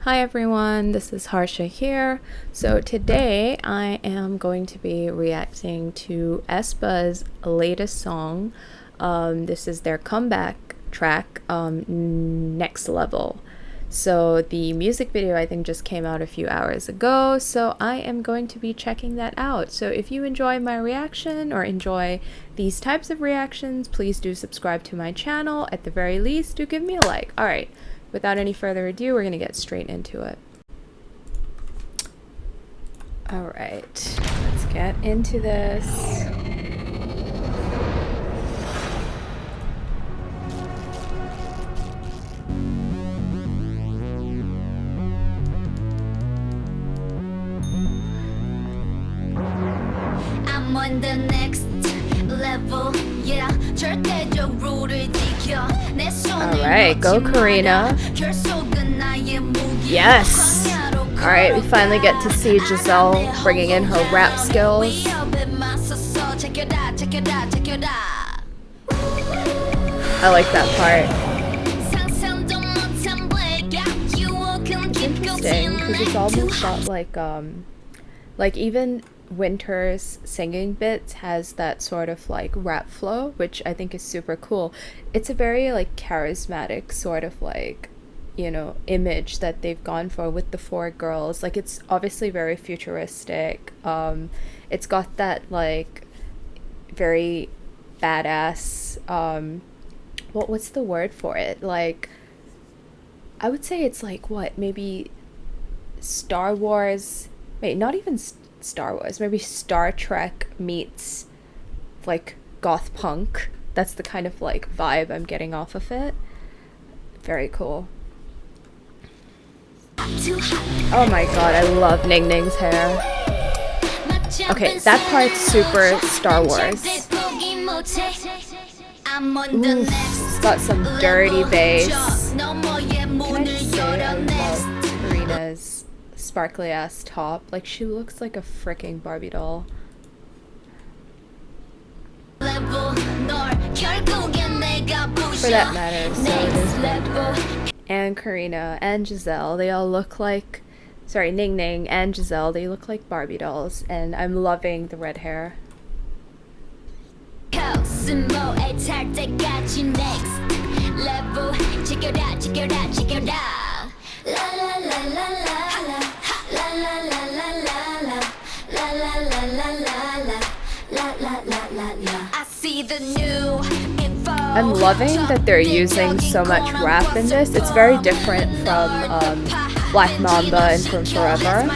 Hi everyone, this is Harsha here. So today I am going to be reacting to Aespa's latest song. This is their comeback track, Next Level. So the music video I think just came out a few hours ago, so I am going to be checking that out. So if you enjoy my reaction or enjoy these types of reactions, please do subscribe to my channel. At the very least, do give me a like. Alright, without any further ado, we're gonna get straight into it. Alright, let's get into this. I'm on the next level, yeah. 절대적 룰을 지켜 내 손을 Alright, go Karina. 결속은 나의 무기. Yes! Alright, we finally get to see Giselle bringing in her rap skills. I like that part. Interesting, because it's almost got like even Winter's singing bits has that sort of like rap flow, which I think is super cool. It's a very like charismatic sort of like, you know, image that they've gone for with the four girls. Like it's obviously very futuristic. It's got that like very badass what's the word for it? Like I would say it's like what, maybe Star Wars, wait, not even Star Wars, maybe Star Trek meets like goth punk. That's the kind of like vibe I'm getting off of it. Very cool. Oh my god, I love Ning Ning's hair. Okay, that part's super Star Wars. Ooh, it's got some dirty bass. Can I just say I love Karina's sparkly ass top? Like she looks like a freaking Barbie doll. For that matter, so does Winter. And Karina and Giselle, they all look like, sorry, Ning Ning and Giselle, they look like Barbie dolls, and I'm loving the red hair. I'm loving that they're using so much rap in this. It's very different from Black Mamba and from Forever.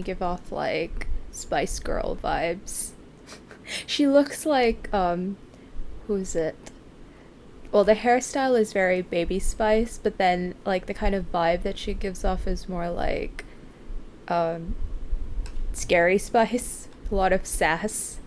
Give off like Spice Girl vibes. She looks like who is it? Well, the hairstyle is very Baby Spice, but then like the kind of vibe that she gives off is more like Scary Spice. A lot of sass.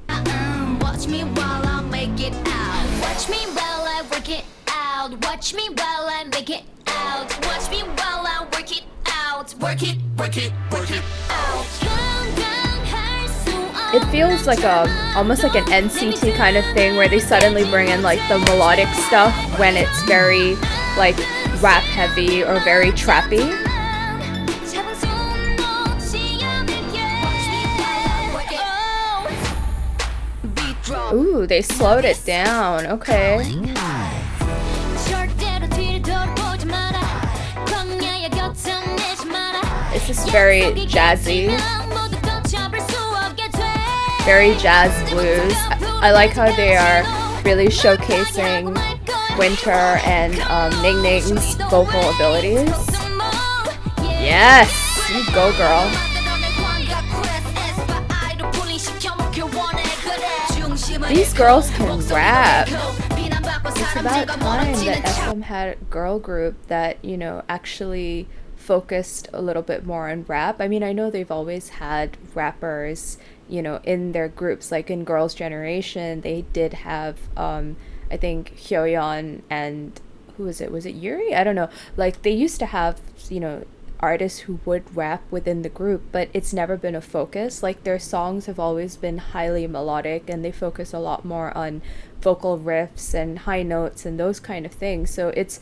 Watch me while I make it out. Watch me while I work it out. Watch me while I make it out. Watch me while I work it out. Work it, work it, work it out. It feels like almost like an NCT kind of thing where they suddenly bring in like the melodic stuff when it's very like rap heavy or very trappy. Ooh, they slowed it down. Okay. It's just very jazzy. Very jazz blues. I like how they are really showcasing Winter and Ning Ning's vocal abilities. Yes! You go, girl. These girls can rap. It's about time that SM had a girl group that, you know, actually focused a little bit more on rap. I mean, I know they've always had rappers, you know, in their groups. Like in Girls' Generation, they did have, I think, Hyoyeon and who was it? Was it Yuri? I don't know. Like they used to have, you know, artists who would rap within the group, but it's never been a focus. Like their songs have always been highly melodic and they focus a lot more on vocal riffs and high notes and those kind of things. So it's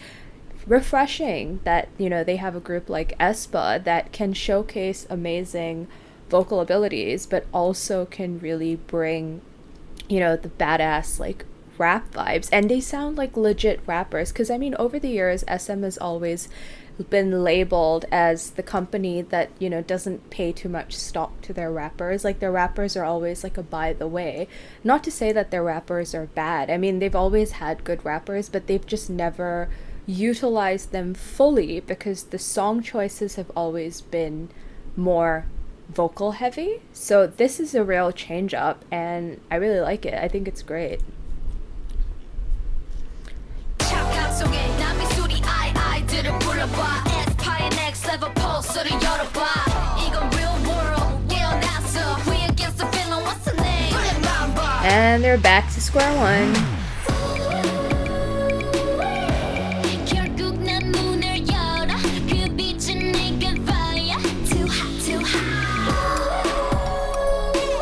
refreshing that, you know, they have a group like Aespa that can showcase amazing vocal abilities but also can really bring, you know, the badass like rap vibes, and they sound like legit rappers. Because I mean, over the years SM has always been labeled as the company that, you know, doesn't pay too much stock to their rappers. Like their rappers are always like a by the way. Not to say that their rappers are bad. I mean, they've always had good rappers, but they've just never utilized them fully because the song choices have always been more vocal heavy. So this is a real change up and I really like it. I think it's great. 착각 속에 남의 소리 아이들을 불러봐 Aespa의 next level pulse를 열어봐 이건 real world 깨어났어 We against the feeling what's the name 불러만 봐 And they're back to square one. 결국 난 문을 열어 그 빛은 내게 fire Too hot too hot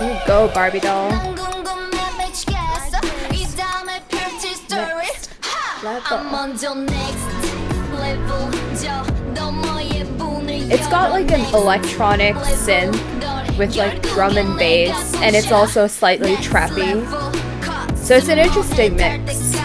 You go, Barbie doll. 난 궁금해 미치겠어 이 다음에 펼칠 story I'm on your next level 저 너머의 문을 It's got like an electronic synth with like drum and bass, and it's also slightly trappy. So it's an interesting mix.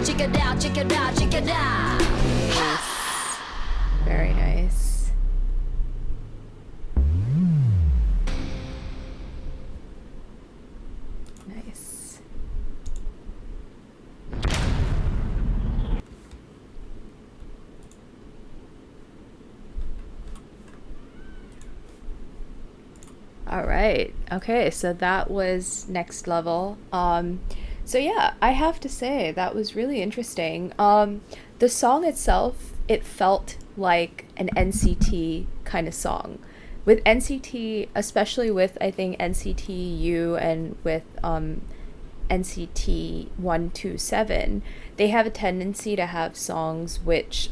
Check it out, check it out, check it out. Very nice. Nice. All right. Okay, so that was next level. So yeah, I have to say that was really interesting. The song itself, it felt like an NCT kind of song. With NCT, especially with I think NCT U and with NCT 127, they have a tendency to have songs which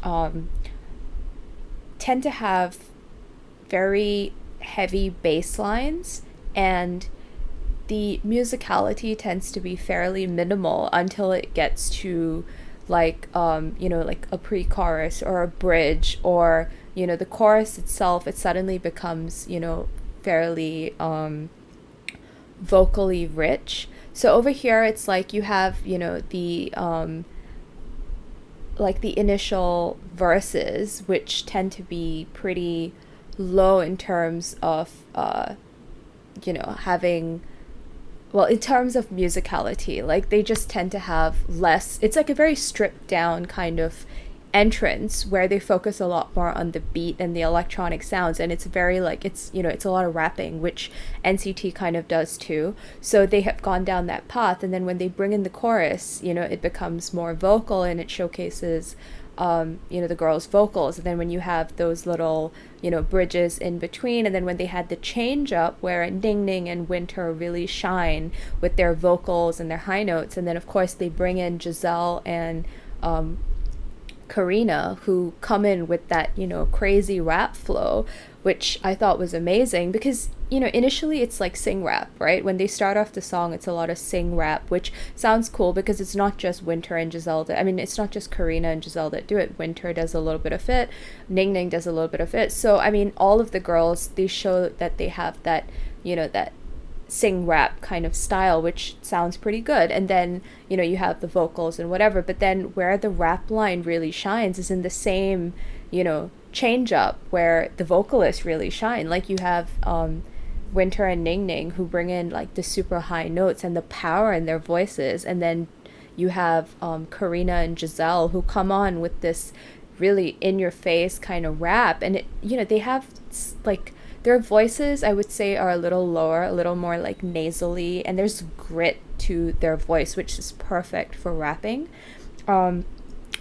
tend to have very heavy bass lines, and the musicality tends to be fairly minimal until it gets to like you know, like a pre-chorus or a bridge, or you know, the chorus itself, it suddenly becomes, you know, fairly vocally rich. So over here it's like you have, you know, the like the initial verses, which tend to be pretty low in terms of you know, having, well, in terms of musicality, like they just tend to have less, it's like a very stripped down kind of entrance where they focus a lot more on the beat and the electronic sounds, and it's very like, it's, you know, it's a lot of rapping, which NCT kind of does too. So they have gone down that path, and then when they bring in the chorus, you know, it becomes more vocal and it showcases you know, the girls' vocals. And then when you have those little, you know, bridges in between, and then when they had the change up where Ning Ning and Winter really shine with their vocals and their high notes, and then of course they bring in Giselle and Karina, who come in with that, you know, crazy rap flow, which I thought was amazing because, you know, initially it's like sing rap, right? When they start off the song, it's a lot of sing rap, which sounds cool because it's not just Winter and Giselle I mean, it's not just Karina and Giselle that do it. Winter does a little bit of it, Ning Ning does a little bit of it. So, I mean, all of the girls, they show that they have that, you know, that sing rap kind of style, which sounds pretty good. And then, you know, you have the vocals and whatever, but then where the rap line really shines is in the same, you know, change up where the vocalists really shine. Like you have Winter and Ning Ning, who bring in like the super high notes and the power in their voices, and then you have Karina and Giselle, who come on with this really in your face kind of rap, and it, you know, they have like, their voices, I would say, are a little lower, a little more like nasally, and there's grit to their voice, which is perfect for rapping.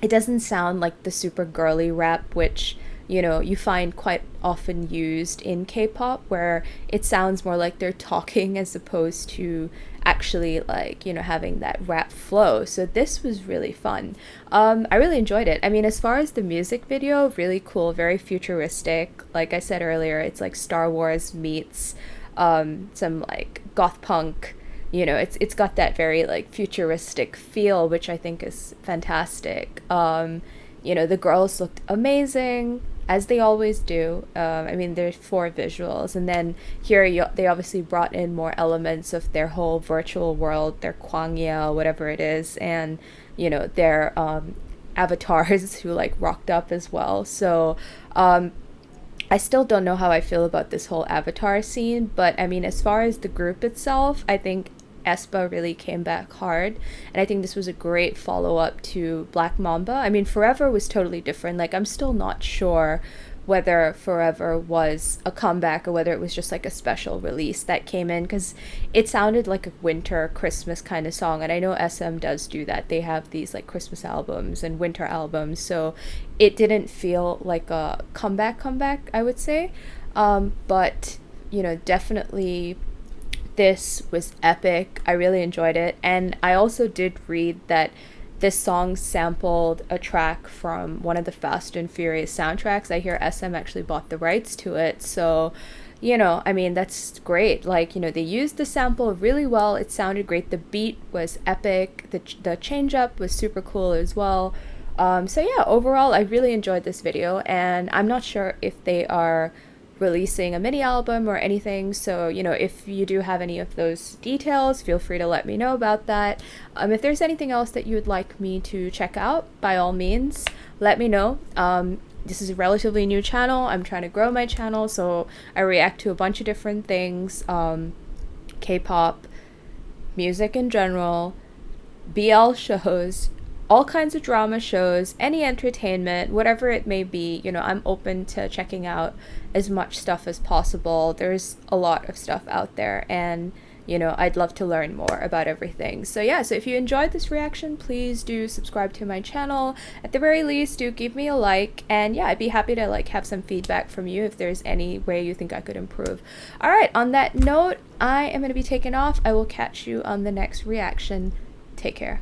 it doesn't sound like the super girly rap, which, you know, you find quite often used in K-pop, where it sounds more like they're talking as opposed to actually, like, you know, having that rap flow. So this was really fun. I really enjoyed it. I mean, as far as the music video, really cool, very futuristic. Like I said earlier, it's like Star Wars meets some like goth punk. You know, it's got that very like futuristic feel, which I think is fantastic. You know, the girls looked amazing, as they always do. I mean, there's four visuals, and then here they obviously brought in more elements of their whole virtual world, their kwangya, whatever it is, and you know their avatars who like rocked up as well. So I still don't know how I feel about this whole Avatar scene, but I mean, as far as the group itself, I think Aespa really came back hard, and I think this was a great follow up to Black Mamba. I mean, Forever was totally different. Like, I'm still not sure whether Forever was a comeback or whether it was just like a special release that came in, because it sounded like a winter Christmas kind of song, and I know SM does do that. They have these like Christmas albums and winter albums, so it didn't feel like a comeback, I would say. But you know, definitely this was epic. I really enjoyed it. And I also did read that this song sampled a track from one of the Fast and Furious soundtracks. I hear SM actually bought the rights to it. So, you know, I mean, that's great. Like, you know, they used the sample really well. It sounded great. The beat was epic. The change up was super cool as well. So yeah, overall, I really enjoyed this video, and I'm not sure if they are releasing a mini album or anything. So, you know, if you do have any of those details, feel free to let me know about that. If there's anything else that you would like me to check out, by all means, let me know. This is a relatively new channel. I'm trying to grow my channel, so I react to a bunch of different things, K-pop, music in general, BL shows, all kinds of drama shows, any entertainment, whatever it may be. You know, I'm open to checking out as much stuff as possible. There's a lot of stuff out there, and you know, I'd love to learn more about everything. So yeah, so if you enjoyed this reaction, please do subscribe to my channel. At the very least, do give me a like, and yeah, I'd be happy to like have some feedback from you if there's any way you think I could improve. All right, on that note, I am going to be taking off. I will catch you on the next reaction. Take care.